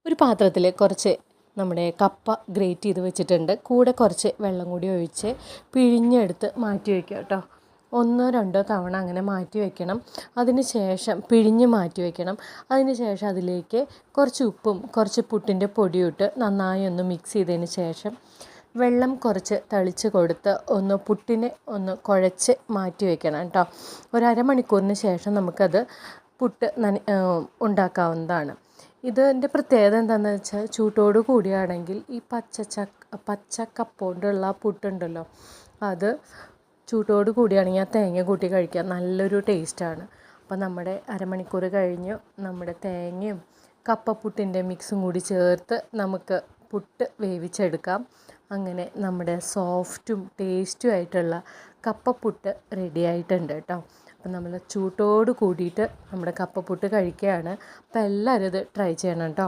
ഒരു പാത്രത്തിൽ കുറച്ച് നമ്മുടെ കപ്പ ഗ്രേറ്റ് ചെയ്ത് വെച്ചിട്ടുണ്ട്. കൂടെ കുറച്ച് വെള്ളം കൂടി ഒഴിച്ച് പിഴിഞ്ഞെടുത്ത് മാറ്റി വയ്ക്കുക കേട്ടോ. 1-2 തവണ അങ്ങനെ മാറ്റി വയ്ക്കണം. അതിന് ശേഷം പിഴിഞ്ഞ് മാറ്റി വയ്ക്കണം. അതിന് ശേഷം അതിലേക്ക് കുറച്ച് ഉപ്പും കുറച്ച് പുട്ടിൻ്റെ പൊടിയും ഇട്ട് നന്നായി ഒന്ന് മിക്സ് ചെയ്തതിന് ശേഷം വെള്ളം കുറച്ച് തളിച്ച് കൊടുത്ത് പുട്ടിനെ കുഴച്ച് മാറ്റി വയ്ക്കണം കേട്ടോ. ഒരു അരമണിക്കൂറിന് ശേഷം നമുക്കത് പുട്ട് ഉണ്ടാക്കാവുന്നതാണ്. ഇതിൻ്റെ പ്രത്യേകത എന്താണെന്ന് വെച്ചാൽ ചൂട്ടോട് കൂടിയാണെങ്കിൽ ഈ പച്ചക്കപ്പ കൊണ്ടുള്ള പുട്ടുണ്ടല്ലോ, അത് ചൂട്ടോട് കൂടിയാണെങ്കിൽ ആ തേങ്ങ കൂട്ടി കഴിക്കാൻ നല്ലൊരു ടേസ്റ്റാണ്. അപ്പോൾ നമ്മുടെ അരമണിക്കൂർ കഴിഞ്ഞ് നമ്മുടെ തേങ്ങയും കപ്പപ്പുട്ടിൻ്റെ മിക്സും കൂടി ചേർത്ത് നമുക്ക് പുട്ട് വേവിച്ചെടുക്കാം. അങ്ങനെ നമ്മുടെ സോഫ്റ്റും ടേസ്റ്റും ആയിട്ടുള്ള കപ്പപ്പുട്ട് റെഡി ആയിട്ടുണ്ട് കേട്ടോ. അപ്പം നമ്മൾ ചൂട്ടോട് കൂടിയിട്ട് നമ്മുടെ കപ്പപ്പുട്ട് കഴിക്കുകയാണ്. അപ്പോൾ എല്ലാവരും ഇത് ട്രൈ ചെയ്യണം കേട്ടോ.